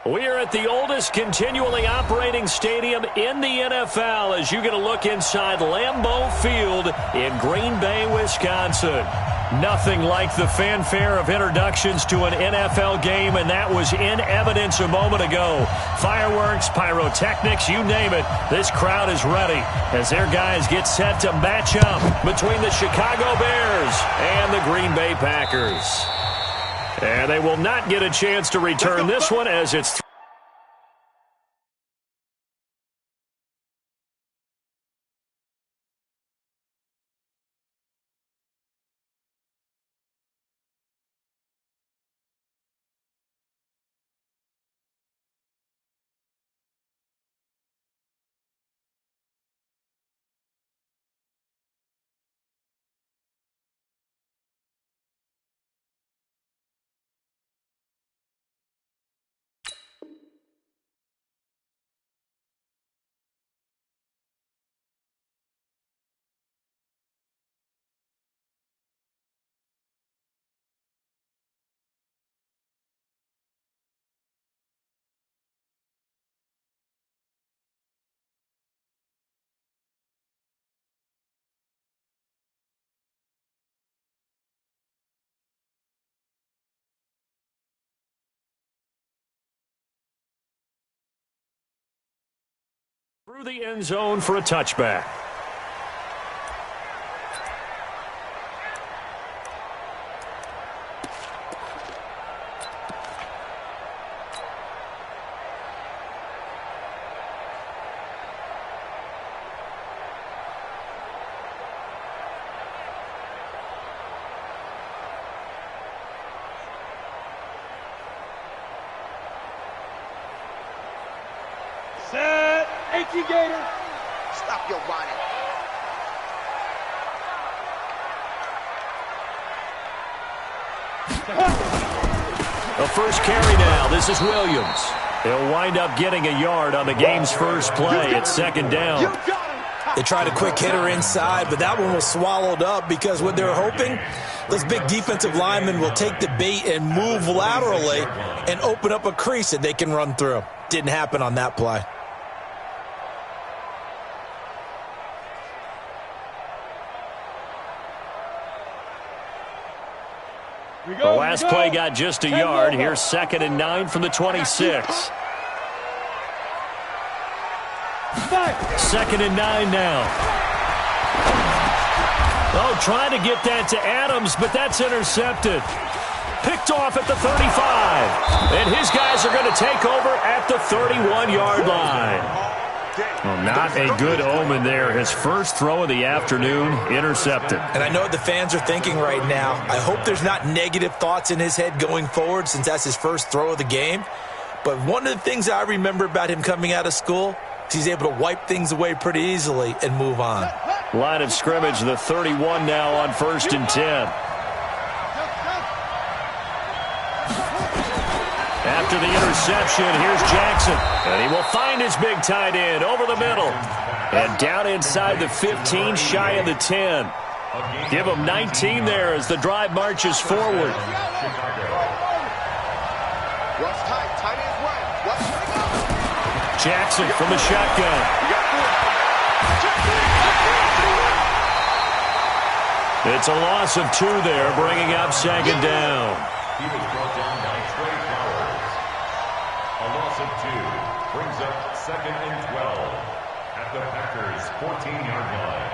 We are at the oldest continually operating stadium in the NFL as you get a look inside Lambeau Field in Green Bay, Wisconsin. Nothing like the fanfare of introductions to an NFL game, and that was in evidence a moment ago. Fireworks, pyrotechnics, you name it. This crowd is ready as their guys get set to match up between the Chicago Bears and the Green Bay Packers. And they will not get a chance to return this one as it's through the end zone for a touchback. Gator. Stop your whining. The first carry now. This is Williams. He'll wind up getting a yard on the game's first play. It's second down. They tried a quick hitter inside, but that one was swallowed up because what they're hoping, those big defensive linemen will take the bait and move laterally and open up a crease that they can run through. Didn't happen on that play. The last play got just a yard. Here's 2nd and 9 from the 26. 2nd and 9 now. Oh, trying to get that to Adams, but that's intercepted. Picked off at the 35. And his guys are going to take over at the 31-yard line. Well, not a good omen there. His first throw of the afternoon, intercepted. And I know what the fans are thinking right now. I hope there's not negative thoughts in his head going forward since that's his first throw of the game. But one of the things I remember about him coming out of school is he's able to wipe things away pretty easily and move on. Line of scrimmage, the 31 now on 1st and 10. After the interception, here's Jackson. And he will find his big tight end over the middle. And down inside the 15, shy of the 10. Give him 19 there as the drive marches forward. Jackson from the shotgun. It's a loss of 2 there, bringing up 2nd down. He was brought down by Trey Flowers. A loss of 2 brings up 2nd and 12 at the Packers' 14-yard line.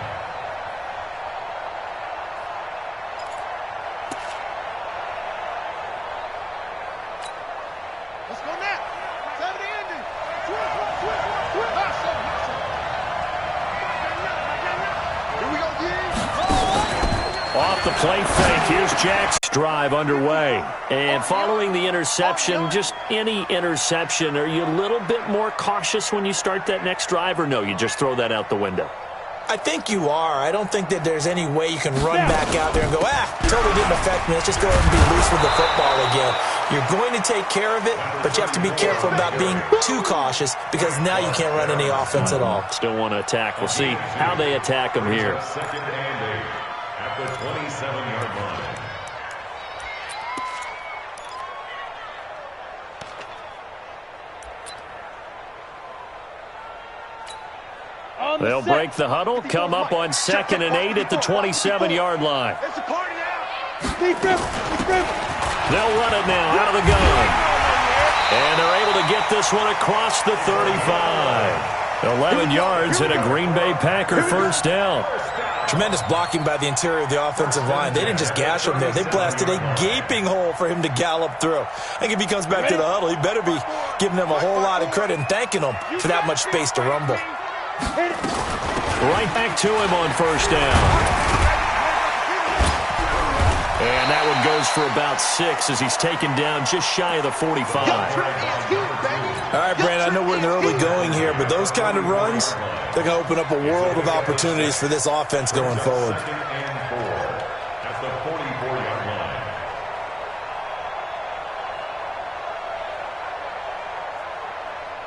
Let's go now. 70 ending. Here we go, Off the play fake, here's Jack's drive underway. And following the interception, just any interception, are you a little bit more cautious when you start that next drive, or no, you just throw that out the window? I think you are. I don't think that there's any way you can run back out there and go, totally didn't affect me. Let's just go ahead and be loose with the football again. You're going to take care of it, but you have to be careful about being too cautious because now you can't run any offense at all. Still want to attack. We'll see how they attack them here. 2nd and 8 at the 27-yard line. They'll break the huddle, come up on 2nd and 8 at the 27-yard line. It's a party now. They'll run it now out of the gun. And they're able to get this one across the 35. 11 yards and a Green Bay Packer first down. Tremendous blocking by the interior of the offensive line. They didn't just gash him there. They blasted a gaping hole for him to gallop through. I think if he comes back to the huddle, he better be giving them a whole lot of credit and thanking them for that much space to rumble. Right back to him on first down. And that one goes for about 6 as he's taken down just shy of the 45. All right, Brandon, I know we're in the early going here, but those kind of runs, they're going to open up a world of opportunities for this offense going forward. At the 44-yard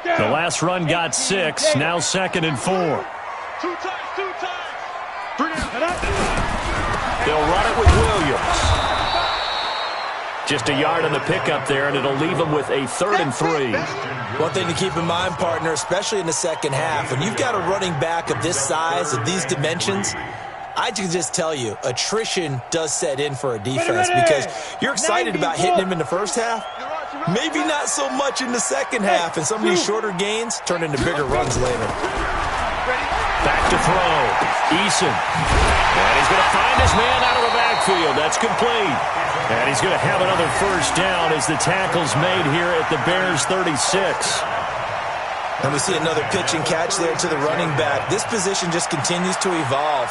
line. The last run got 6, now 2nd and 4. Two times. They'll run it with Williams. Just a yard on the pickup there, and it'll leave them with a 3rd and 3. One thing to keep in mind, partner, especially in the second half, when you've got a running back of this size, of these dimensions, I can just tell you, attrition does set in for a defense because you're excited about hitting him in the first half. Maybe not so much in the second half, and some of these shorter gains turn into bigger runs later. Back to throw. Eason. And he's going to find his man out of the backfield. That's complete. And he's going to have another first down as the tackle's made here at the Bears' 36. And we see another pitch and catch there to the running back. This position just continues to evolve.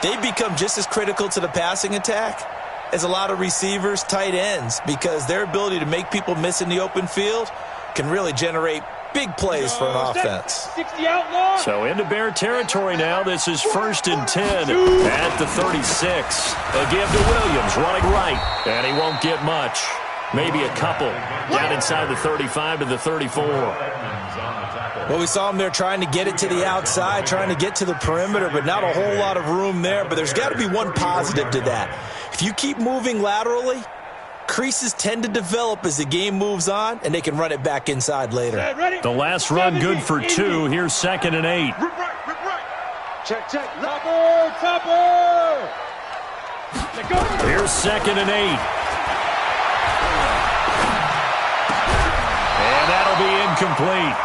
They become just as critical to the passing attack as a lot of receivers, tight ends, because their ability to make people miss in the open field can really generate big plays for an offense. So into Bear territory now. This is 1st and 10 at the 36. A give to Williams, running right, and he won't get much. Maybe a couple down inside the 35 to the 34. Well, we saw him there trying to get it to the outside, trying to get to the perimeter, but not a whole lot of room there. But there's got to be one positive to that. If you keep moving laterally, creases tend to develop as the game moves on, and they can run it back inside later. The last run good for 2. Here's 2nd and 8. Rip right. Check. Topper. Here's 2nd and 8. And that'll be incomplete.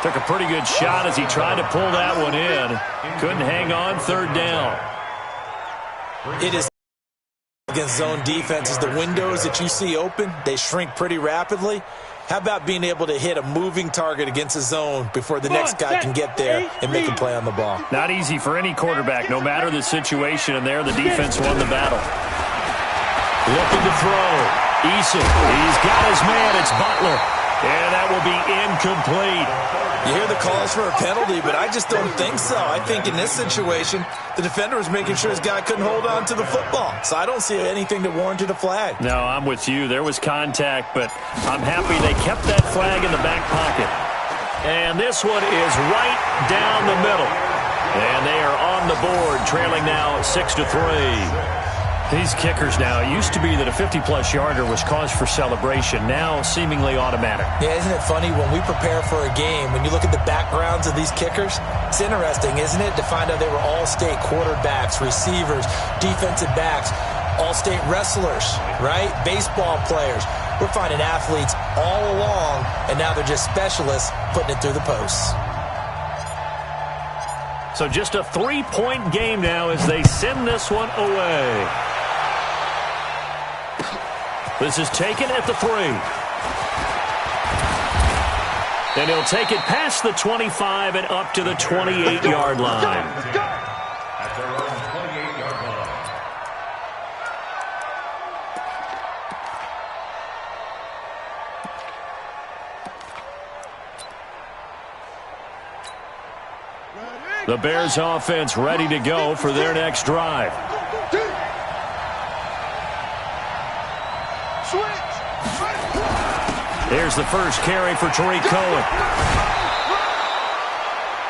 Took a pretty good shot as he tried to pull that one in. Couldn't hang on, 3rd down. It is against zone defenses. The windows that you see open, they shrink pretty rapidly. How about being able to hit a moving target against a zone before the next guy can get there and make a play on the ball? Not easy for any quarterback, no matter the situation, and there the defense won the battle. Looking to throw. Eason, he's got his man, it's Butler. And that will be incomplete. You hear the calls for a penalty, but I just don't think so. I think in this situation, the defender was making sure his guy couldn't hold on to the football. So I don't see anything that warranted a flag. No, I'm with you. There was contact, but I'm happy they kept that flag in the back pocket. And this one is right down the middle. And they are on the board, trailing now 6-3. These kickers now, it used to be that a 50-plus yarder was cause for celebration. Now, seemingly automatic. Yeah, isn't it funny when we prepare for a game, when you look at the backgrounds of these kickers, it's interesting, isn't it, to find out they were all-state quarterbacks, receivers, defensive backs, all-state wrestlers, right? Baseball players. We're finding athletes all along, and now they're just specialists putting it through the posts. So just a 3-point game now as they send this one away. This is taken at the 3. And he'll take it past the 25 and up to the 28-yard line. At their own 28-yard line. The Bears offense ready to go for their next drive. Here's the first carry for Tariq Cohen.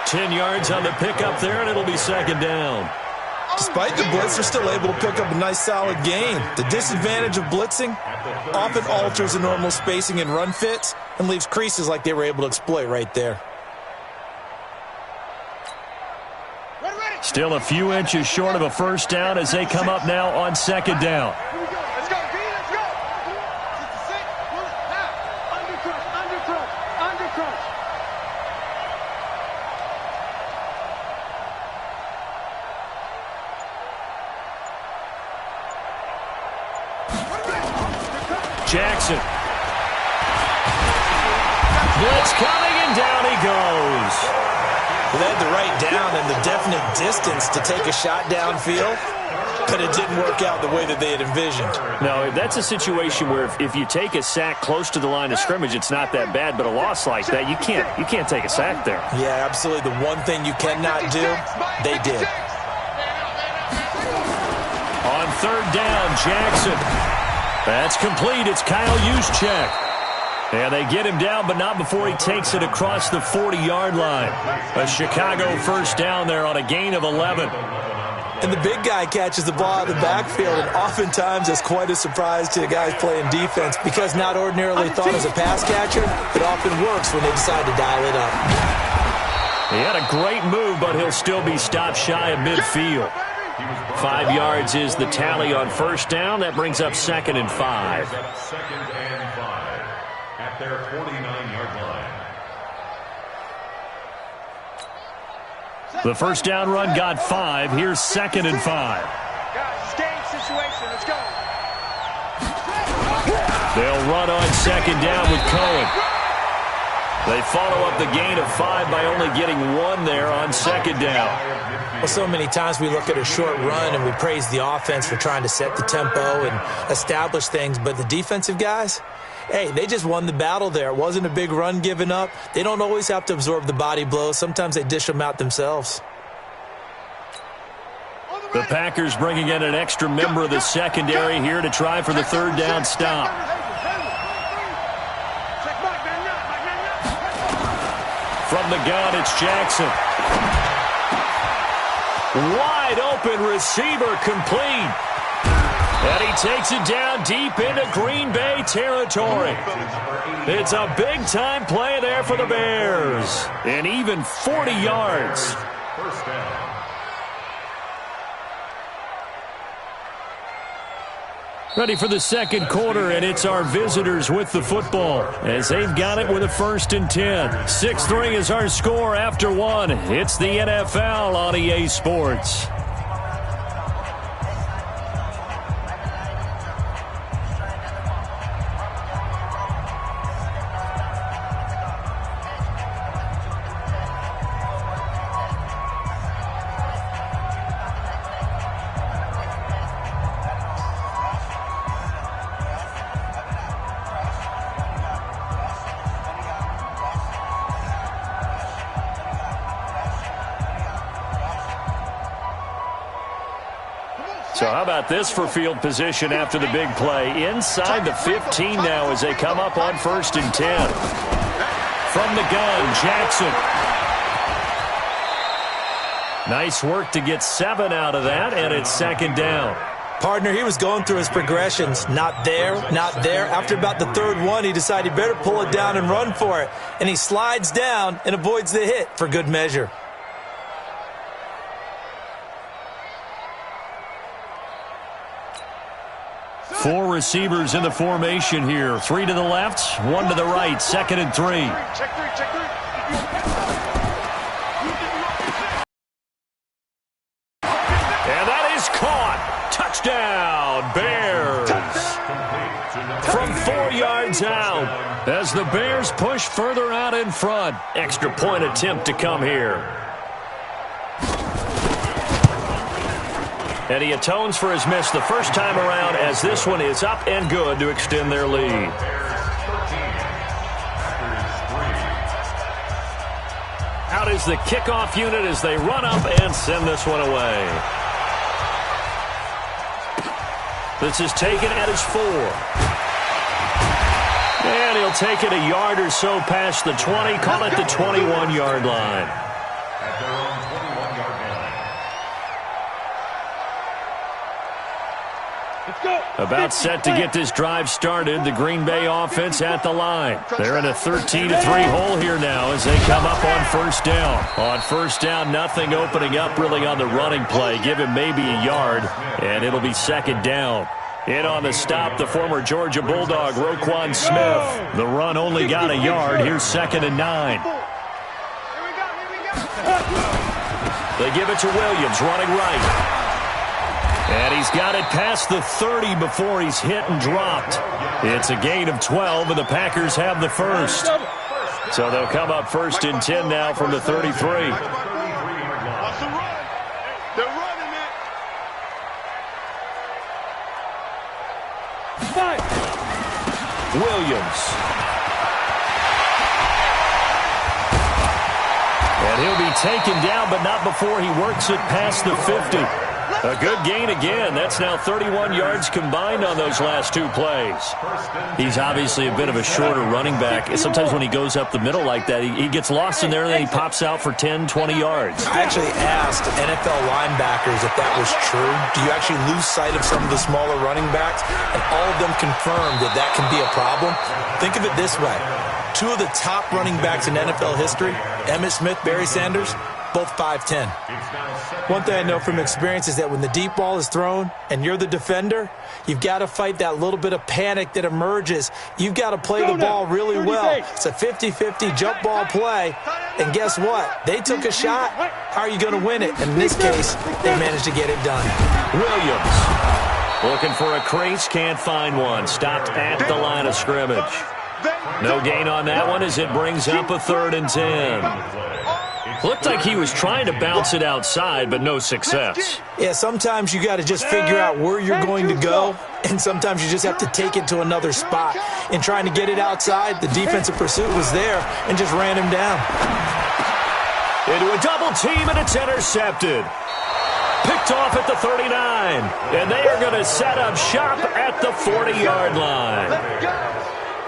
10 yards on the pickup there, and it'll be 2nd down. Despite the blitz, they're still able to pick up a nice, solid gain. The disadvantage of blitzing often alters the normal spacing and run fits and leaves creases like they were able to exploit right there. Still a few inches short of a first down as they come up now on second down. Let's go, B, let's go. 66, pull it, now. Under crush. Jackson. Blitz coming, and down he goes. Well, they had the right down and the definite distance to take a shot downfield, but it didn't work out the way that they had envisioned. No, that's a situation where if you take a sack close to the line of scrimmage, it's not that bad, but a loss like that, you can't take a sack there. Yeah, absolutely. The one thing you cannot do, they did. On third down, Jackson. That's complete. It's Kyle Juszczyk. And they get him down, but not before he takes it across the 40-yard line. A Chicago first down there on a gain of 11. And the big guy catches the ball out of the backfield, and oftentimes it's quite a surprise to the guys playing defense because not ordinarily thought as a pass catcher, it often works when they decide to dial it up. He had a great move, but he'll still be stopped shy of midfield. 5 yards is the tally on first down. That brings up 2nd and 5. Second and 5 at their 49-yard line. The first down run got 5. Here's 2nd and 5. Guys, it's game situation. Let's go. They'll run on second down with Cohen. They follow up the gain of 5 by only getting 1 there on second down. Well, so many times we look at a short run and we praise the offense for trying to set the tempo and establish things, but the defensive guys, hey, they just won the battle there. It wasn't a big run given up. They don't always have to absorb the body blows. Sometimes they dish them out themselves. The Packers bringing in an extra member of the secondary here to try for the third down stop. From the gun, it's Jackson. Wide open receiver complete. And he takes it down deep into Green Bay territory. It's a big-time play there for the Bears. And even 40 yards. First down. Ready for the second quarter, and it's our visitors with the football as they've got it with a 1st and 10. 6-3 is our score after 1. It's the NFL on EA Sports. So how about this for field position after the big play? Inside the 15 now as they come up on 1st and 10. From the gun, Jackson. Nice work to get 7 out of that, and it's 2nd down. Partner, he was going through his progressions. Not there, not there. After about the 3rd one, he decided he better pull it down and run for it. And he slides down and avoids the hit for good measure. Four receivers in the formation here. 3 to the left, 1 to the right. 2nd and 3. Check 3, check 3. And that is caught. Touchdown, Bears. From 4 yards out as the Bears push further out in front. Extra point attempt to come here. And he atones for his miss the first time around as this one is up and good to extend their lead. Out is the kickoff unit as they run up and send this one away. This is taken at his 4. And he'll take it a yard or so past the 20, call it the 21-yard line. At their own 21-yard line. It's About set to get this drive started. The Green Bay offense at the line. They're in a 13-3 hole here now as they come up on first down. On first down, nothing opening up really on the running play. Give him maybe a yard, and it'll be second down. In on the stop, the former Georgia Bulldog, Roquan Smith. The run only got a yard. Here's 2nd and 9. They give it to Williams, running right. And he's got it past the 30 before he's hit and dropped. It's a gain of 12, and the Packers have the first. So they'll come up 1st and 10 now from the 33. Watch the run. They're running it. Williams. And he'll be taken down, but not before he works it past the 50. A good gain again. That's now 31 yards combined on those last 2 plays. He's obviously a bit of a shorter running back. Sometimes when he goes up the middle like that, he gets lost in there, and then he pops out for 10, 20 yards. I actually asked NFL linebackers if that was true. Do you actually lose sight of some of the smaller running backs? And all of them confirmed that that can be a problem. Think of it this way. 2 of the top running backs in NFL history, Emmitt Smith, Barry Sanders, both 5'10". One thing I know from experience is that when the deep ball is thrown and you're the defender, you've got to fight that little bit of panic that emerges. You've got to play the ball really well. It's a 50-50 jump ball play. And guess what? They took a shot. How are you going to win it? And in this case, they managed to get it done. Williams looking for a crease, can't find one. Stopped at the line of scrimmage. No gain on that one as it brings up a 3rd and 10. Looked like he was trying to bounce it outside, but no success. Yeah, sometimes you got to just figure out where you're going to go, and sometimes you just have to take it to another spot. In trying to get it outside, the defensive pursuit was there and just ran him down. Into a double team, and it's intercepted. Picked off at the 39, and they are going to set up shop at the 40-yard line.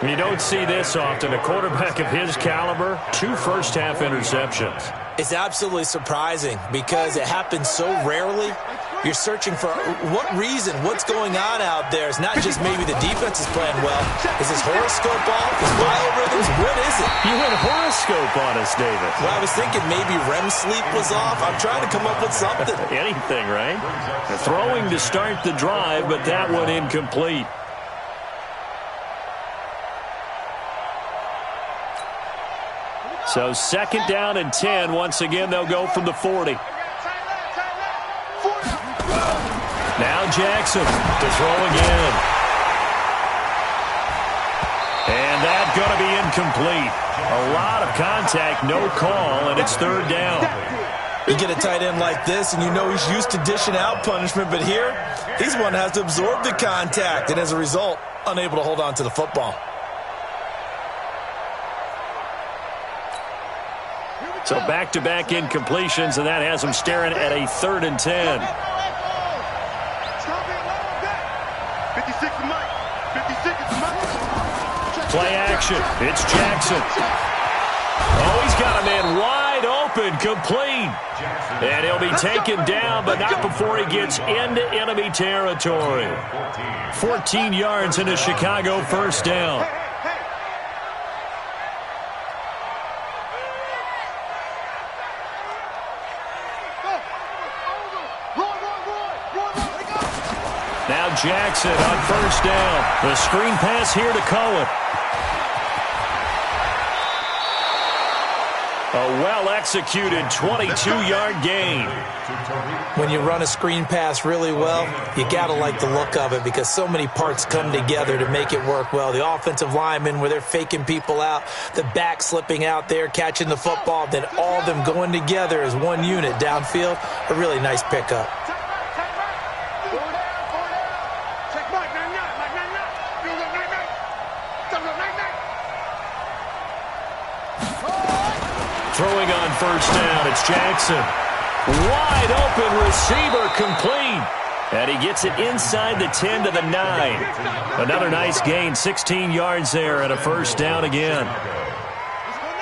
You don't see this often. A quarterback of his caliber, 2 first-half interceptions. It's absolutely surprising because it happens so rarely. You're searching for what reason, what's going on out there. It's not just maybe the defense is playing well. Is his horoscope off? His biorhythms? What is it? You went horoscope on us, David. Well, I was thinking maybe REM sleep was off. I'm trying to come up with something. Anything, right? Throwing to start the drive, but that one incomplete. So 2nd down and 10. Once again, they'll go from the 40. Now Jackson to throw again. And that's going to be incomplete. A lot of contact, no call, and it's 3rd down. You get a tight end like this, and you know he's used to dishing out punishment, but here, he's the one that has to absorb the contact, and as a result, unable to hold on to the football. So back-to-back incompletions, and that has him staring at a 3rd and 10. Play action. It's Jackson. Oh, he's got a man wide open, complete. And he'll be taken down, but not before he gets into enemy territory. 14 yards into Chicago, 1st down. Now Jackson on 1st down. The screen pass here to Cohen. A well-executed 22-yard gain. When you run a screen pass really well, you got to like the look of it because so many parts come together to make it work well. The offensive linemen, where they're faking people out, the back slipping out there, catching the football, then all of them going together as one unit downfield. A really nice pickup. Throwing on 1st down, it's Jackson. Wide open receiver, complete. And he gets it inside the 10 to the 9. Another nice gain, 16 yards there and a 1st down again.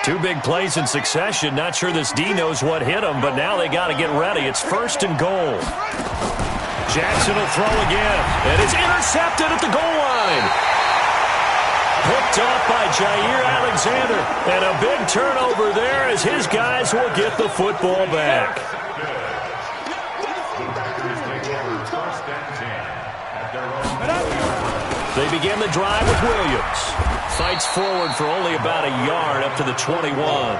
2 big plays in succession. Not sure this D knows what hit him, but now they got to get ready. It's 1st and goal. Jackson will throw again. And is intercepted at the goal line. Picked off by Jair Alexander. And a big turnover there as his guys will get the football back. They begin the drive with Williams. Fights forward for only about a yard up to the 21.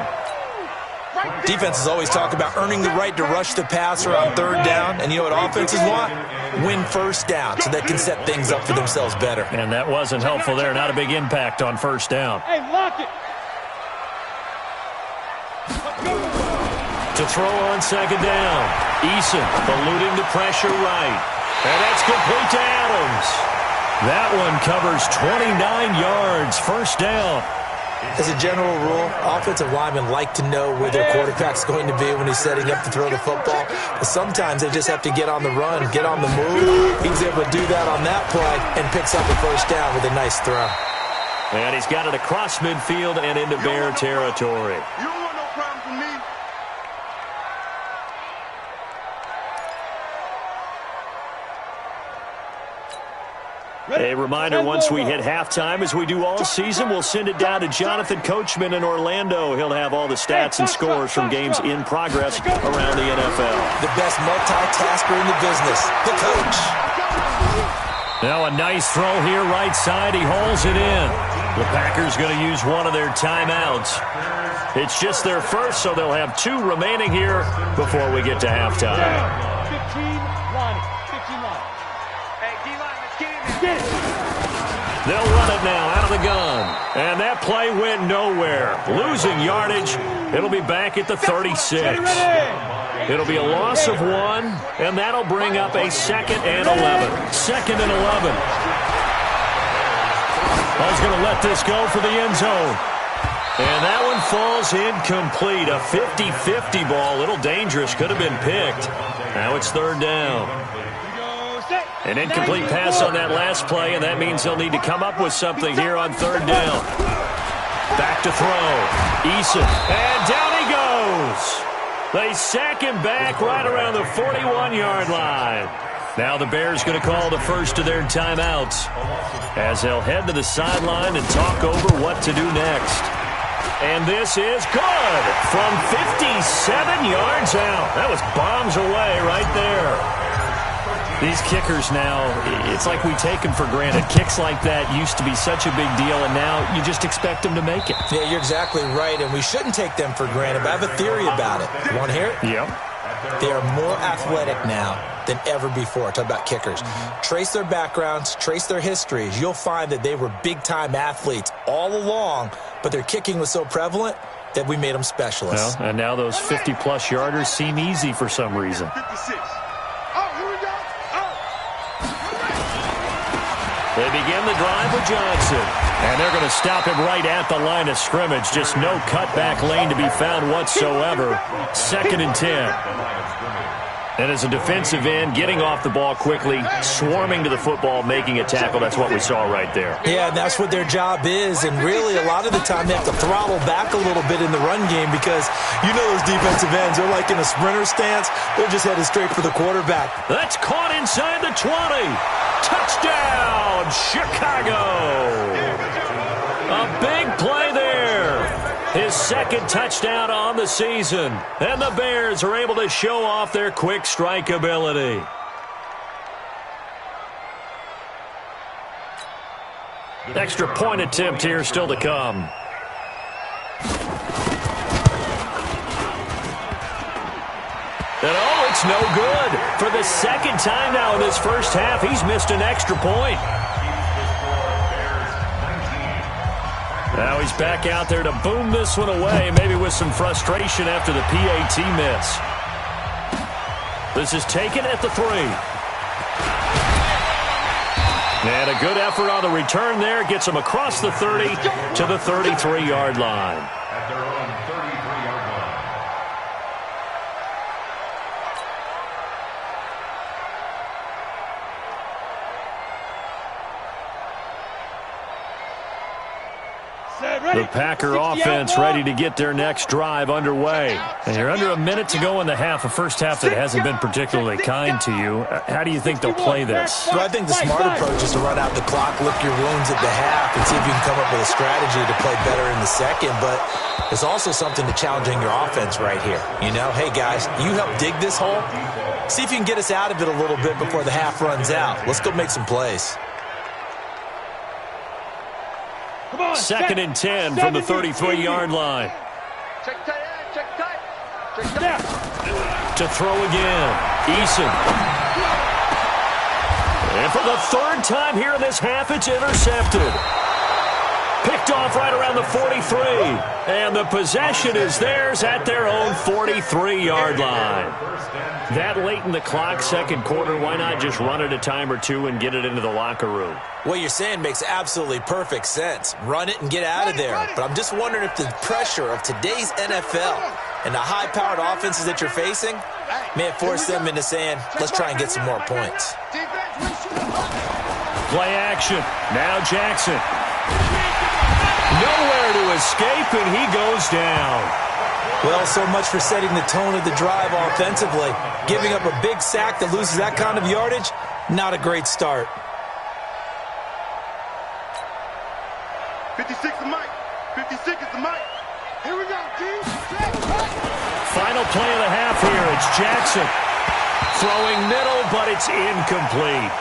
Defenses always talk about earning the right to rush the passer on third down. And you know what offenses want? Win first down so they can set things up for themselves better. And that wasn't helpful there. Not a big impact on first down. Hey, lock it. To throw on second down. Eason eluding the pressure right. And that's complete to Adams. That one covers 29 yards, first down. As a general rule, offensive linemen like to know where their quarterback's going to be when he's setting up to throw the football. But sometimes they just have to get on the run, get on the move. He was able to do that on that play and picks up a first down with a nice throw. And he's got it across midfield and into Bear territory. You don't want no problem from me. A reminder, once we hit halftime, as we do all season, we'll send it down to Jonathan Coachman in Orlando. He'll have all the stats and scores from games in progress around the NFL. The best multitasker in the business, the coach. Now a nice throw here, right side. He hauls it in. The Packers going to use one of their timeouts. It's just their first, so they'll have 2 remaining here before we get to halftime. 15 line. 15 line. Hey, D-line, let's get in there. They'll run it now out of the gun. And that play went nowhere. Losing yardage. It'll be back at the 36. It'll be a loss of 1, and that'll bring up a 2nd and 11. 2nd and 11. I was going to let this go for the end zone. And that one falls incomplete. A 50-50 ball. A little dangerous. Could have been picked. Now it's 3rd down. An incomplete pass on that last play, and that means they'll need to come up with something here on 3rd down. Back to throw. Eason. And down he goes. They sack him back right around the 41-yard line. Now the Bears going to call the first of their timeouts as they'll head to the sideline and talk over what to do next. And this is good from 57 yards out. That was bombs away right there. These kickers now, it's like we take them for granted. Kicks like that used to be such a big deal, and now you just expect them to make it. Yeah, you're exactly right, and we shouldn't take them for granted, but I have a theory about it. You want to hear it? Yep. They are more athletic now than ever before. Talk about kickers. Trace their backgrounds, trace their histories. You'll find that they were big-time athletes all along, but their kicking was so prevalent that we made them specialists. Well, and now those 50-plus yarders seem easy for some reason. 56. Oh, here we go. They begin the drive with Johnson. And they're going to stop him right at the line of scrimmage. Just no cutback lane to be found whatsoever. 2nd and 10. And as a defensive end, getting off the ball quickly, swarming to the football, making a tackle. That's what we saw right there. Yeah, and that's what their job is. And really, a lot of the time, they have to throttle back a little bit in the run game because you know those defensive ends, they're like in a sprinter stance. They're just headed straight for the quarterback. That's caught inside the 20. Touchdown, Chicago. A big play there. His 2nd touchdown on the season. And the Bears are able to show off their quick strike ability. Extra point attempt here still to come. And oh, it's no good. For the 2nd time now in this first half, he's missed an extra point. Now he's back out there to boom this one away, maybe with some frustration after the PAT miss. This is taken at the 3. And a good effort on the return there. Gets him across the 30 to the 33-yard line. At their own 33-yard line. The Packer offense ready to get their next drive underway. And you're under a minute to go in the half, a first half that hasn't been particularly kind to you. How do you think they'll play this? Well, I think the smart approach is to run out the clock, lick your wounds at the half, and see if you can come up with a strategy to play better in the second. But there's also something to challenging your offense right here. You know, hey, guys, you help dig this hole. See if you can get us out of it a little bit before the half runs out. Let's go make some plays. 2nd and 10 from the 33-yard line. Check tight, check tight. Check tight. To throw again. Eason. And for the 3rd time here in this half, it's intercepted. Picked off right around the 43. And the possession is theirs at their own 43-yard line. That late in the clock, second quarter, why not just run it a time or two and get it into the locker room? What you're saying makes absolutely perfect sense. Run it and get out of there. But I'm just wondering if the pressure of today's NFL and the high-powered offenses that you're facing may have forced them into saying, let's try and get some more points. Play action. Now Jackson. Nowhere to escape, and he goes down. Well, so much for setting the tone of the drive offensively. Giving up a big sack that loses that kind of yardage, not a great start. 56 is Mike. 56 is the Mike. Here we go, team. Final play of the half here. It's Jackson. Throwing middle, but it's incomplete.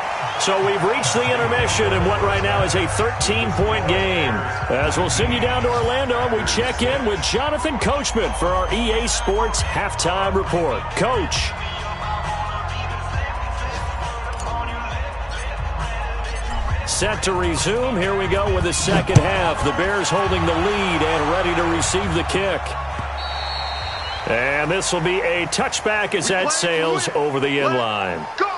So we've reached the intermission in what right now is a 13-point game. As we'll send you down to Orlando, we check in with Jonathan Coachman for our EA Sports Halftime Report. Coach. Set to resume. Here we go with the second half. The Bears holding the lead and ready to receive the kick. And this will be a touchback as that sails over the end line. Go!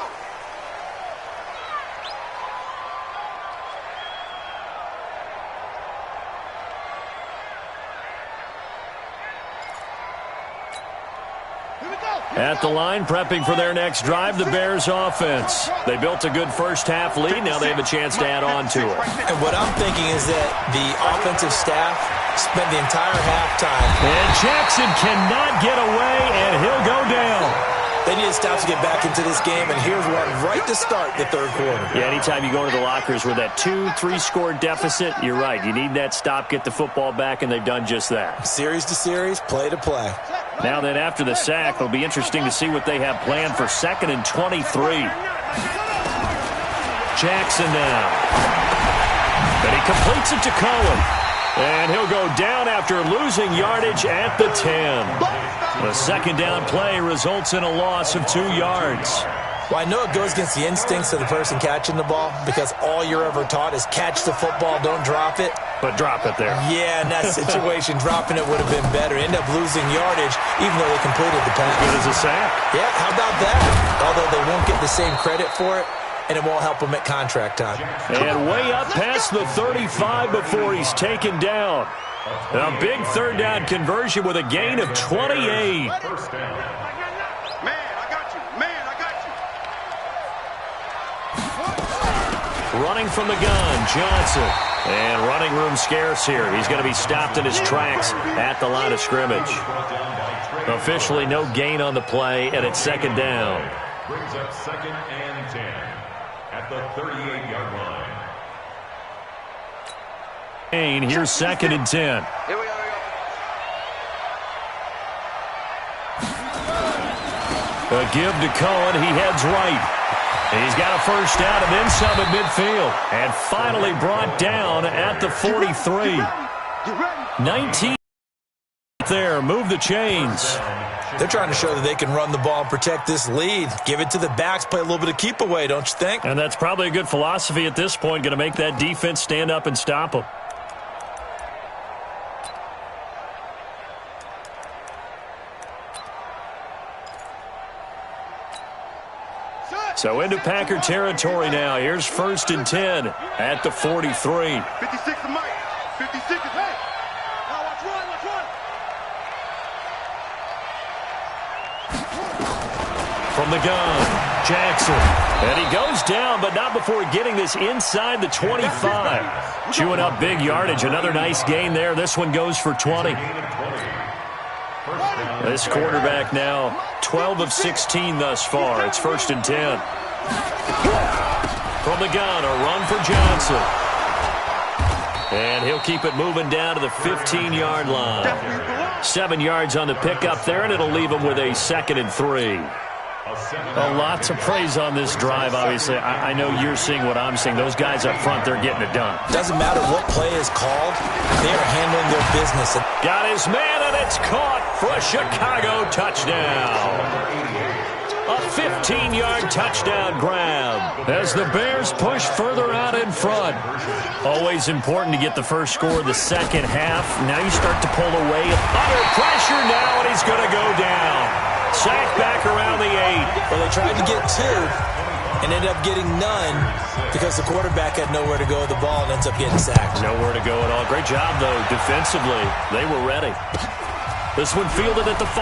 At the line, prepping for their next drive, the Bears offense. They built a good first half lead. Now they have a chance to add on to it. And what I'm thinking is that the offensive staff spent the entire halftime. And Jackson cannot get away, and he'll go down. They need to stop to get back into this game, and here's one right to start the third quarter. Yeah, anytime you go into the lockers with that 2-3 score deficit, you're right. You need that stop, get the football back, and they've done just that. Series to series, play to play. Now then, after the sack, it'll be interesting to see what they have planned for 2nd and 23. Jackson now. And he completes it to Cohen. And he'll go down after losing yardage at the 10. The second down play results in a loss of 2 yards. Well, I know it goes against the instincts of the person catching the ball because all you're ever taught is catch the football, don't drop it. But drop it there. Yeah, in that situation, dropping it would have been better. End up losing yardage, even though they completed the pass. Good as a sack. Yeah, how about that? Although they won't get the same credit for it, and it won't help them at contract time. And way up past the 35 before he's taken down. A big third down conversion with a gain of 28. First down. Man, I got you. Man, I got you. Running from the gun, Johnson. And running room scarce here. He's going to be stopped in his tracks at the line of scrimmage. Officially no gain on the play, and it's second down. Brings up 2nd and 10 at the 38-yard line. Here's 2nd and 10. Here we go. A give to Cohen. He heads right. He's got a first down and then some at midfield. And finally brought down at the 43. 19 there. Move the chains. They're trying to show that they can run the ball and protect this lead. Give it to the backs, play a little bit of keep away, don't you think? And that's probably a good philosophy at this point. Going to make that defense stand up and stop them. So into Packer territory now. Here's 1st and 10 at the 43. 56 is Mike. 56 is hey. Now watch run, watch run. From the gun, Jackson. And he goes down, but not before getting this inside the 25. Chewing up big yardage. Another nice gain there. This one goes for 20. This quarterback now 12 of 16 thus far. It's 1st and 10. From the gun, a run for Johnson. And he'll keep it moving down to the 15-yard line. 7 yards on the pickup there, and it'll leave him with a 2nd and 3. A lot to praise on this drive, obviously. I know you're seeing what I'm seeing. Those guys up front, they're getting it done. Doesn't matter what play is called. They are handling their business. Got his man, and it's caught for a Chicago touchdown. A 15-yard touchdown grab as the Bears push further out in front. Always important to get the first score of the second half. Now you start to pull away. Under pressure now, and he's going to go down. Sacked back around the 8. Well, they tried to get 2 and ended up getting none because the quarterback had nowhere to go with the ball and ends up getting sacked. Nowhere to go at all. Great job, though, defensively. They were ready. This one fielded at the 5.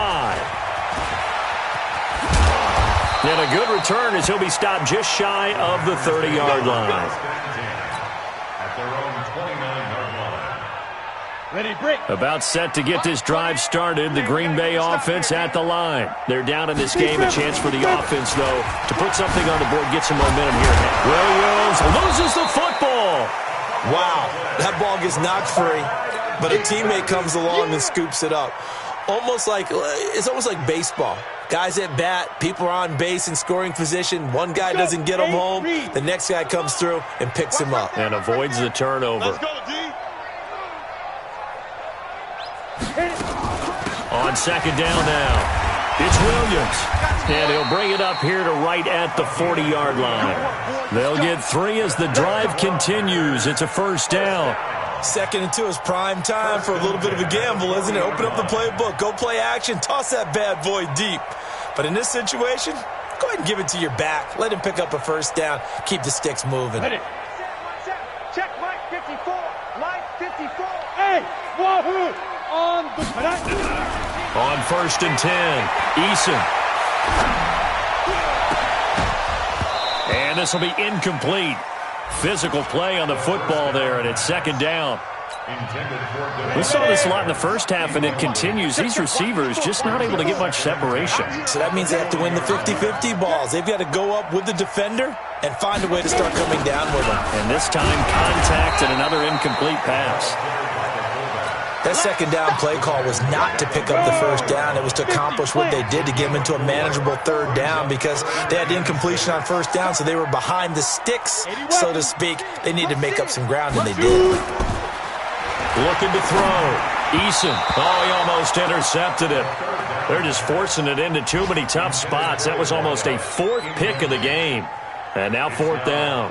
And a good return as he'll be stopped just shy of the 30-yard line. At their own 29-yard line. Ready, break. About set to get this drive started. The Green Bay offense at the line. They're down in this game. A chance for the offense, though, to put something on the board, get some momentum here. Williams loses the football. Wow, that ball gets knocked free, but a teammate comes along and scoops it up. It's almost like baseball. Guys at bat, people are on base in scoring position. One guy doesn't get him home. The next guy comes through and picks him up. And avoids the turnover. Let's go, D. On 2nd down now, it's Williams. And he'll bring it up here to right at the 40-yard line. They'll get 3 as the drive continues. It's a 1st down. 2nd and 2 is prime time for a little bit of a gamble, isn't it? Open up the playbook, go play action, toss that bad boy deep. But in this situation, go ahead and give it to your back. Let him pick up a 1st down. Keep the sticks moving. Check Mike 54. Mike 54. Hey, wahoo! On 1st and 10, Eason. And this will be incomplete. Physical play on the football there, and it's 2nd down. We saw this a lot in the first half, and it continues. These receivers just not able to get much separation. So that means they have to win the 50-50 balls. They've got to go up with the defender and find a way to start coming down with them. And this time, contact and another incomplete pass. That 2nd down play call was not to pick up the 1st down. It was to accomplish what they did to get them into a manageable 3rd down because they had incompletion on 1st down, so they were behind the sticks, so to speak. They needed to make up some ground, and they did. Looking to throw. Eason. Oh, he almost intercepted it. They're just forcing it into too many tough spots. That was almost a 4th pick of the game. And now 4th down.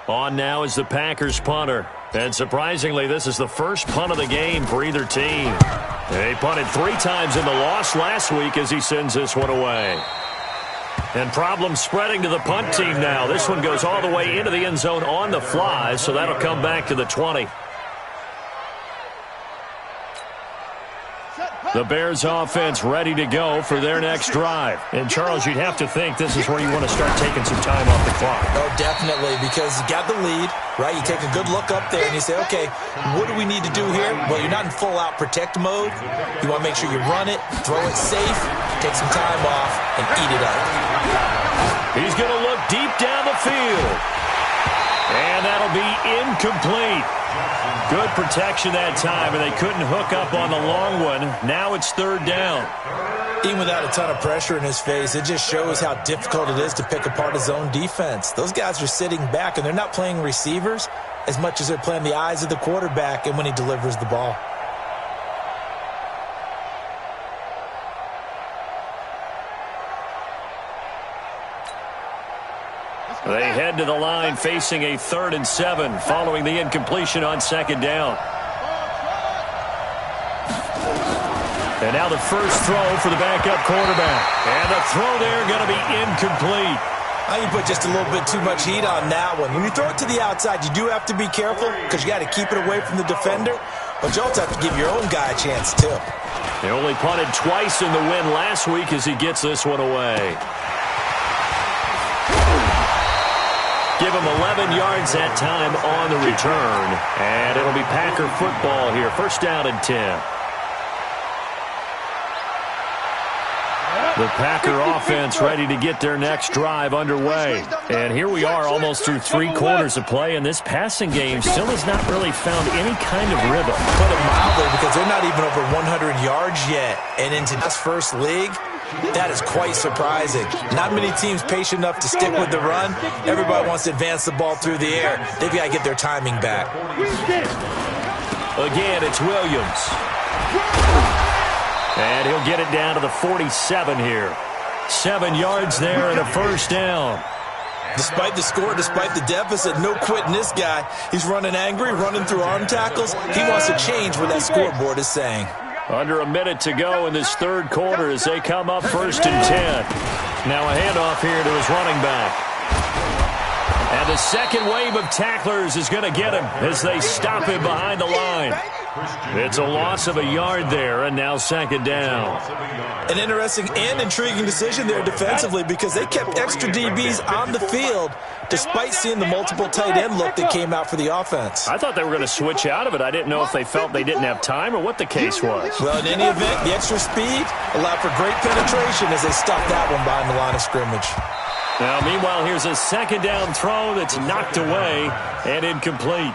On now is the Packers punter. And surprisingly, this is the first punt of the game for either team. They punted 3 times in the loss last week as he sends this one away. And problems spreading to the punt team now. This one goes all the way into the end zone on the fly, so that'll come back to the 20. The Bears offense ready to go for their next drive. And, Charles, you'd have to think this is where you want to start taking some time off the clock. Oh, definitely, because you got the lead, right? You take a good look up there and you say, okay, what do we need to do here? Well, you're not in full-out protect mode. You want to make sure you run it, throw it safe, take some time off, and eat it up. He's going to look deep down the field. And that'll be incomplete. Good protection that time, and they couldn't hook up on the long one. Now it's 3rd down. Even without a ton of pressure in his face, it just shows how difficult it is to pick apart his own defense. Those guys are sitting back, and they're not playing receivers as much as they're playing the eyes of the quarterback and when he delivers the ball. They head to the line facing a 3rd and 7 following the incompletion on 2nd down. And now the first throw for the backup quarterback. And the throw there going to be incomplete. You put just a little bit too much heat on that one. When you throw it to the outside, you do have to be careful because you got to keep it away from the defender. But you also have to give your own guy a chance, too. They only punted twice in the win last week as he gets this one away. Give him 11 yards that time on the return. And it'll be Packer football here. First down and 10. The Packer offense ready to get their next drive underway. And here we are almost through 3 quarters of play, and this passing game still has not really found any kind of rhythm. Put it mildly, because they're not even over 100 yards yet. And into this first league, that is quite surprising. Not many teams patient enough to stick with the run. Everybody wants to advance the ball through the air. They've got to get their timing back. Again, it's Williams. And he'll get it down to the 47 here. 7 yards there and a first down. Despite the score, despite the deficit, no quitting this guy. He's running angry, running through arm tackles. He wants to change what that scoreboard is saying. Under a minute to go in this third quarter as they come up first and 10. Now a handoff here to his running back. And the second wave of tacklers is going to get him as they stop him behind the line. It's a loss of a yard there, and now second down. An interesting and intriguing decision there defensively, because they kept extra DBs on the field despite seeing the multiple tight end look that came out for the offense. I thought they were going to switch out of it. I didn't know if they felt they didn't have time or what the case was. Well, in any event, the extra speed allowed for great penetration as they stopped that one behind the line of scrimmage. Now, meanwhile, here's a second down throw that's knocked away and incomplete.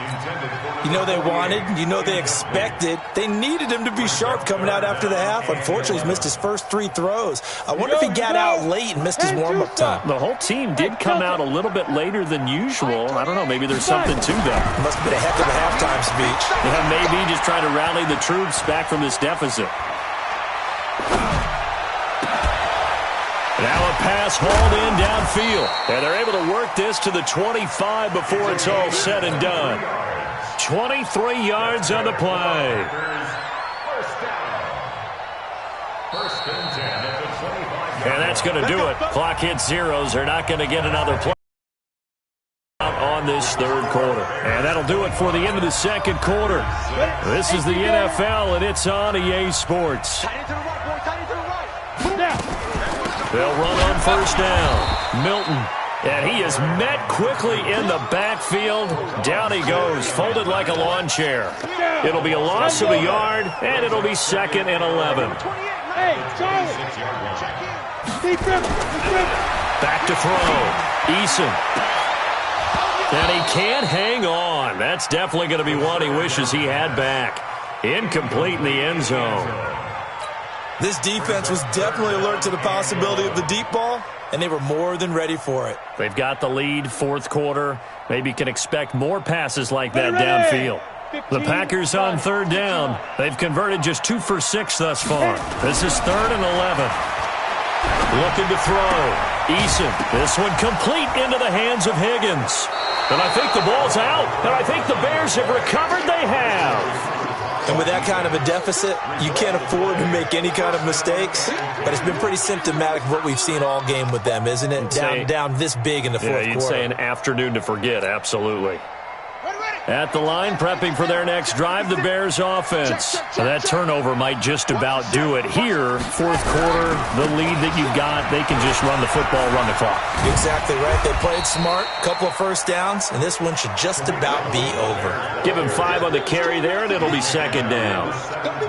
You know they wanted, you know they expected. They needed him to be sharp coming out after the half. Unfortunately, he's missed his first 3 throws. I wonder if he got out late and missed his warm-up time. The whole team did come out a little bit later than usual. I don't know, maybe there's something to that. Must have been a heck of a halftime speech. Yeah, maybe just trying to rally the troops back from this deficit. Now a pass hauled in downfield. And they're able to work this to the 25 before it's all said and done. 23 yards on the play. And that's going to do it. Clock hits zeros. They're not going to get another play out on this third quarter. And that'll do it for the end of the second quarter. This is the NFL, and it's on EA Sports. They'll run on first down. Milton. And he is met quickly in the backfield. Down he goes, folded like a lawn chair. It'll be a loss of a yard, and it'll be second and 11. Back to throw. Eason. And he can't hang on. That's definitely going to be one he wishes he had back. Incomplete in the end zone. This defense was definitely alert to the possibility of the deep ball, and they were more than ready for it. They've got the lead, fourth quarter. Maybe can expect more passes like that downfield. The Packers on third down. They've converted just 2 for 6 thus far. This is third and 11. Looking to throw. Eason. This one complete into the hands of Higgins. And I think the ball's out. And I think the Bears have recovered. They have. And with that kind of a deficit, you can't afford to make any kind of mistakes. But it's been pretty symptomatic of what we've seen all game with them, isn't it? Down this big in the fourth quarter. Yeah, you'd say an afternoon to forget, absolutely. At the line, prepping for their next drive, the Bears offense. So that turnover might just about do it. Here, fourth quarter, the lead that you've got, they can just run the football, run the clock. Exactly right. They played smart, couple of first downs, and this one should just about be over. Give him 5 on the carry there, and it'll be second down.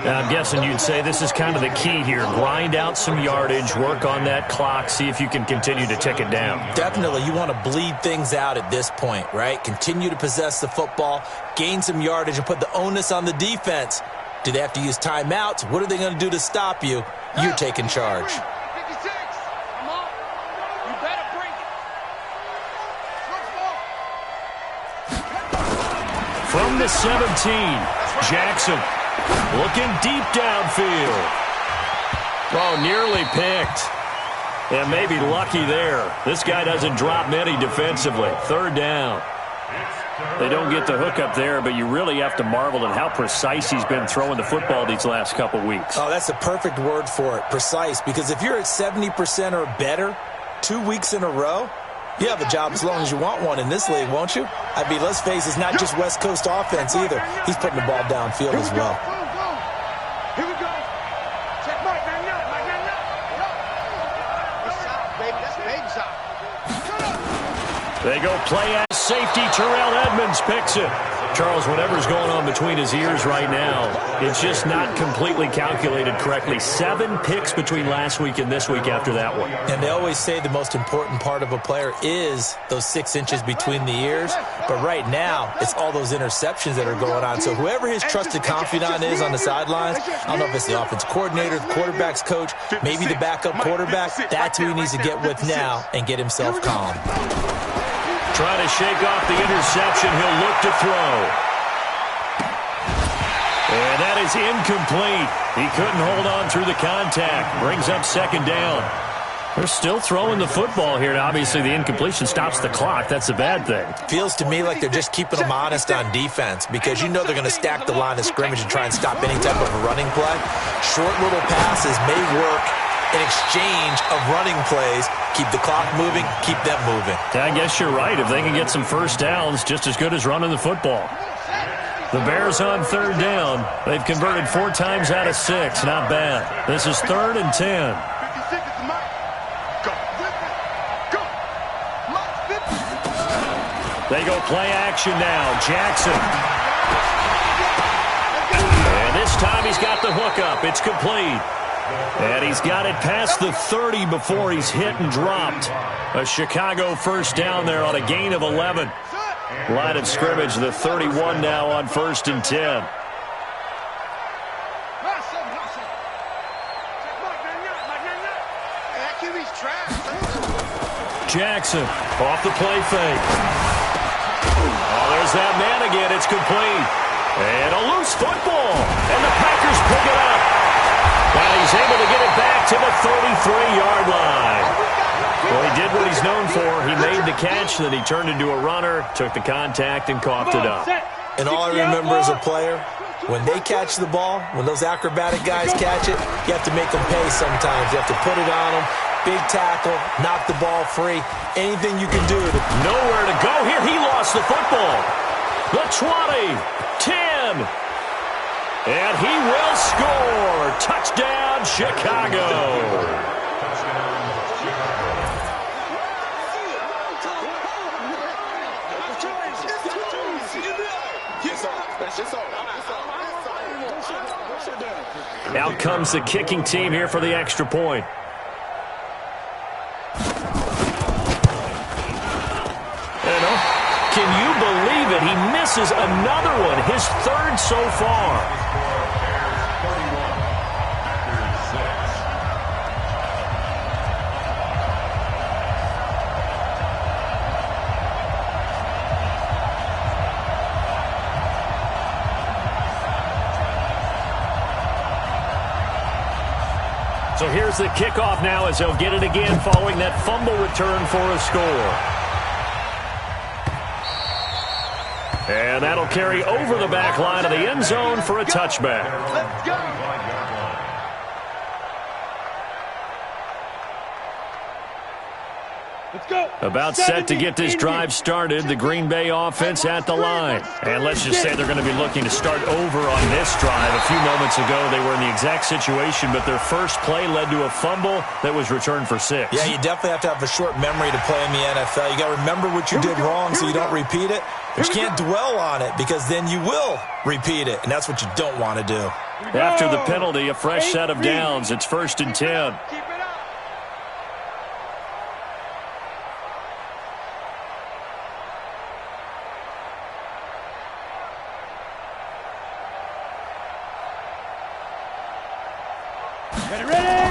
Now, I'm guessing you'd say this is kind of the key here. Grind out some yardage, work on that clock, see if you can continue to tick it down. Definitely. You want to bleed things out at this point, right? Continue to possess the football, gain some yardage, and put the onus on the defense. Do they have to use timeouts? What are they going to do to stop you? You're taking charge. 56. Come on. You better bring it. From the 17, Jackson looking deep downfield. Oh, nearly picked. And maybe lucky there. This guy doesn't drop many defensively. Third down. They don't get the hook up there, but you really have to marvel at how precise he's been throwing the football these last couple weeks. Oh, that's the perfect word for it, precise. Because if you're at 70% or better 2 weeks in a row, you have a job as long as you want one in this league, won't you? I mean, let's face it, it's not just West Coast offense either. He's putting the ball downfield as well. Here we go. Check Mike, man, That's shot, baby. That's baby shot. They go play at safety. Terrell Edmonds picks it. Charles, whatever's going on between his ears right now, it's just not completely calculated correctly. 7 picks between last week and this week after that one. And they always say the most important part of a player is those 6 inches between the ears. But right now, it's all those interceptions that are going on. So whoever his trusted confidant is on the sidelines, I don't know if it's the offense coordinator, the quarterback's coach, maybe the backup quarterback, that's who he needs to get with now and get himself calm. Trying to shake off the interception. He'll look to throw. And that is incomplete. He couldn't hold on through the contact. Brings up second down. They're still throwing the football here. Obviously, the incompletion stops the clock. That's a bad thing. Feels to me like they're just keeping them honest on defense because you know they're going to stack the line of scrimmage and try and stop any type of a running play. Short little passes may work in exchange of running plays. Keep the clock moving, keep them moving. I guess you're right. If they can get some first downs, just as good as running the football. The Bears on third down. They've converted 4 times out of 6. Not bad. This is 3rd and 10. 56 is Mike. Go. Go. Mike, 50. They go play action now. Jackson. And this time he's got the hookup. It's complete. And he's got it past the 30 before he's hit and dropped. A Chicago first down there on a gain of 11. Line of scrimmage, the 31 now on 1st and 10. Jackson off the play fake. Oh, there's that man again. It's complete. And a loose football. And the Packers pick it up. And he's able to get it back to the 33-yard line. Well, he did what he's known for. He made the catch, then he turned into a runner, took the contact, and coughed it up. And all I remember as a player, when they catch the ball, when those acrobatic guys catch it, you have to make them pay sometimes. You have to put it on them. Big tackle, knock the ball free. Anything you can do. Nowhere to go here. He lost the football. The 20, 10. And he will score. Touchdown, Chicago. Out comes the kicking team here for the extra point. Can you believe it? He misses another one, his 3rd so far. So here's the kickoff now as they'll get it again following that fumble return for a score. And that'll carry over the back line of the end zone for a touchback. Let's go. Let's go. About set to get this drive started, the Green Bay offense at the line. And let's just say they're going to be looking to start over on this drive. A few moments ago, they were in the exact situation, but their first play led to a fumble that was returned for 6. Yeah, you definitely have to have a short memory to play in the NFL. You got to remember what you did wrong so you don't repeat it. But you can't dwell on it because then you will repeat it, and that's what you don't want to do. After the penalty, a fresh set of downs. It's 1st and 10. Keep it up. Ready?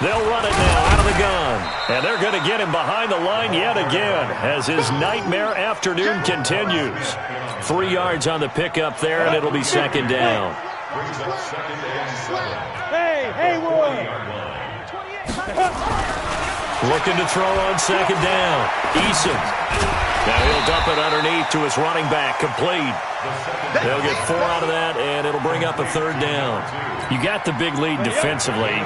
They'll run it now out of the gun. And they're going to get him behind the line yet again as his nightmare afternoon continues. 3 yards on the pickup there, and it'll be 2nd down. Hey, Haywood. Looking to throw on second down. Eason. Now he'll dump it underneath to his running back. Complete. They'll get 4 out of that, and it'll bring up a third down. You got the big lead defensively.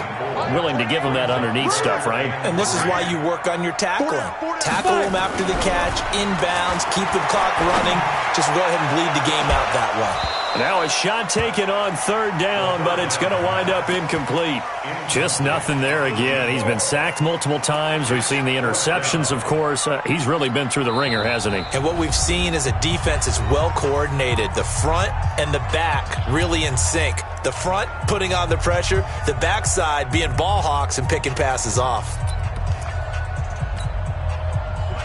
Willing to give them that underneath stuff, right? And this is why you work on your tackling. Tackle them after the catch, inbounds, keep the clock running. Just go ahead and bleed the game out that way. Now a shot taken on third down, but it's going to wind up incomplete. Just nothing there again. He's been sacked multiple times. We've seen the interceptions, of course. He's really been through the ringer, hasn't he? And what we've seen is a defense that's well coordinated. The front and the back really in sync. The front putting on the pressure, the backside being ball hawks and picking passes off.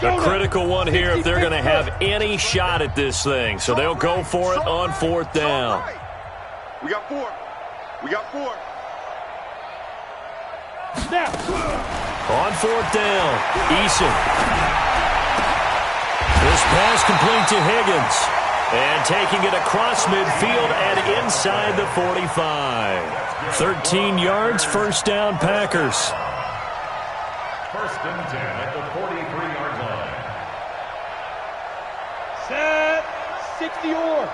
A critical one here if they're going to have any shot at this thing. So they'll go for it on fourth down. We got 4. We got 4. On fourth down, Eason. This pass complete to Higgins. And taking it across midfield and inside the 45. 13 yards, first down, Packers. First and 10 at the 43-yard line. Set. 60 or.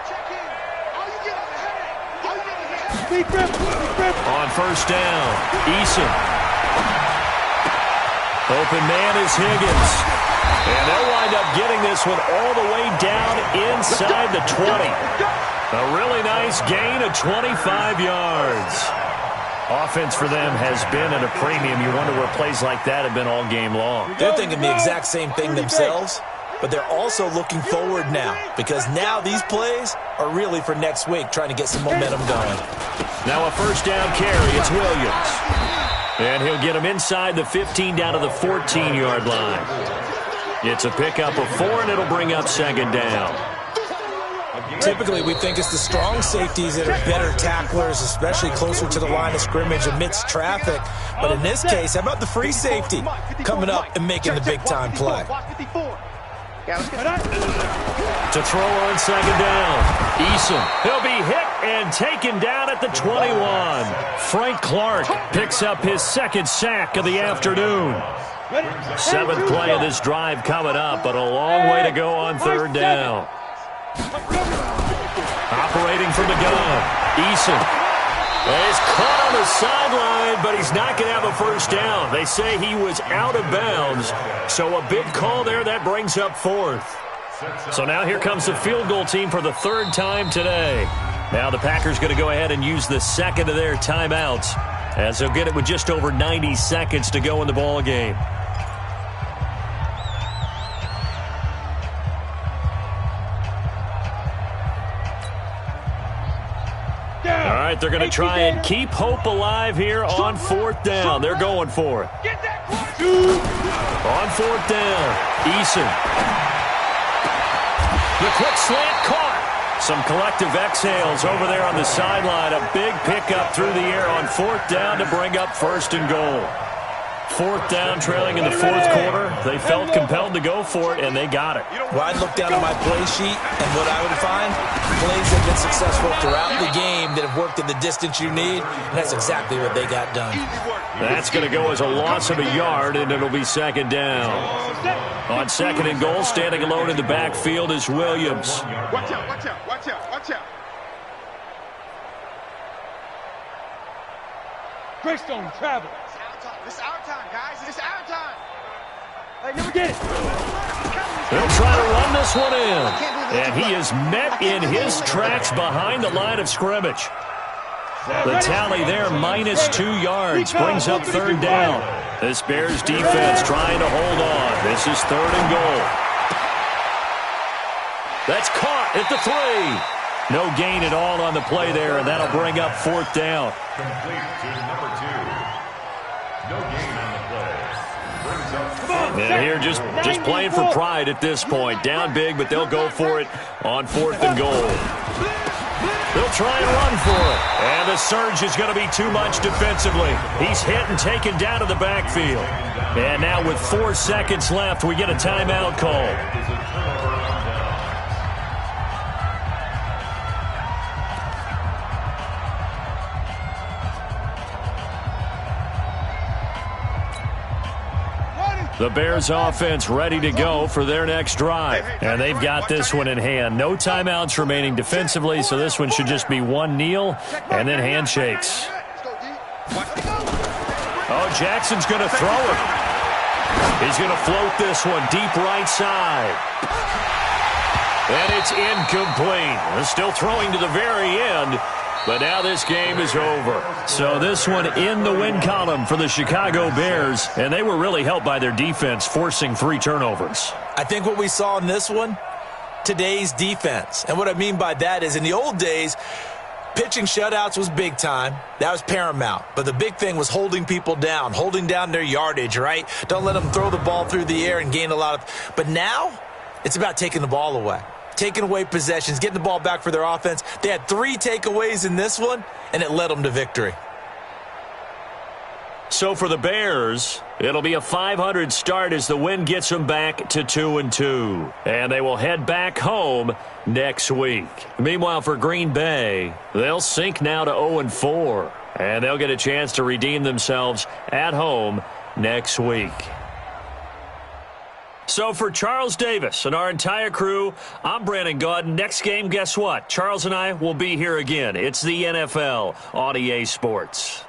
Check in. All you get is a headache. All you get is a headache. Deep grip. On first down, Eason. Open man is Higgins. And they'll wind up getting this one all the way down inside the 20. A really nice gain of 25 yards. Offense for them has been at a premium. You wonder where plays like that have been all game long. They're thinking the exact same thing themselves, but they're also looking forward now because now these plays are really for next week, trying to get some momentum going. Now a first down carry. It's Williams. And he'll get him inside the 15 down to the 14-yard line. It's a pickup of 4, and it'll bring up second down. Typically, we think it's the strong safeties that are better tacklers, especially closer to the line of scrimmage amidst traffic. But in this case, how about the free safety coming up and making the big-time play? To throw on second down, Eason. He'll be hit and taken down at the 21. Frank Clark picks up his second sack of the afternoon. 7th play of this drive coming up, but a long way to go on third down. Operating from the gun, Eason. He's caught on the sideline, but he's not going to have a first down. They say he was out of bounds, so a big call there. That brings up 4th. So now here comes the field goal team for the 3rd time today. Now the Packers going to go ahead and use the second of their timeouts, as they'll get it with just over 90 seconds to go in the ball game. All right, they're going to try and keep hope alive here on 4th down. They're going for it. On 4th down, Eason. The quick slant caught. Some collective exhales over there on the sideline. A big pickup through the air on 4th down to bring up 1st and goal. 4th down, trailing in the 4th quarter. They felt compelled to go for it, and they got it. Well, I'd look down at my play sheet, and what I would find, plays that have been successful throughout the game that have worked in the distance you need, and that's exactly what they got done. That's going to go as a loss of a yard, and it'll be second down. On 2nd and goal, standing alone in the backfield is Williams. Watch out, watch out, watch out, watch out. Greystone travel. This is our time, guys. This is our time. Hey, never get it. They'll try to run this one in. And he is met in his tracks behind the line of scrimmage. The tally there, -2 yards, brings up 3rd down. This Bears defense trying to hold on. This is 3rd and goal. That's caught at the 3. No gain at all on the play there, and that'll bring up 4th down. Complete to number 2. No gain on the play. Brings up And here just playing for pride at this point. Down big, but they'll go for it on 4th and goal. They'll try and run for it. And the surge is going to be too much defensively. He's hit and taken down to the backfield. And now with 4 seconds left, we get a timeout call. The Bears offense ready to go for their next drive. And they've got this one in hand. No timeouts remaining defensively, so this one should just be one kneel and then handshakes. Oh, Jackson's going to throw it. He's going to float this one deep right side. And it's incomplete. Still throwing to the very end. But now this game is over. So this one in the win column for the Chicago Bears. And they were really helped by their defense, forcing 3 turnovers. I think what we saw in this one, today's defense. And what I mean by that is in the old days, pitching shutouts was big time. That was paramount. But the big thing was holding people down, holding down their yardage, right? Don't let them throw the ball through the air and gain a lot of... But now, it's about taking the ball away. Taking away possessions, getting the ball back for their offense. They had 3 takeaways in this one, and it led them to victory. So for the Bears, it'll be a .500 start as the win gets them back to 2-2. And they will head back home next week. Meanwhile, for Green Bay, they'll sink now to 0-4. And they'll get a chance to redeem themselves at home next week. So for Charles Davis and our entire crew, I'm Brandon Gaudin. Next game, guess what? Charles and I will be here again. It's the NFL on EA Sports.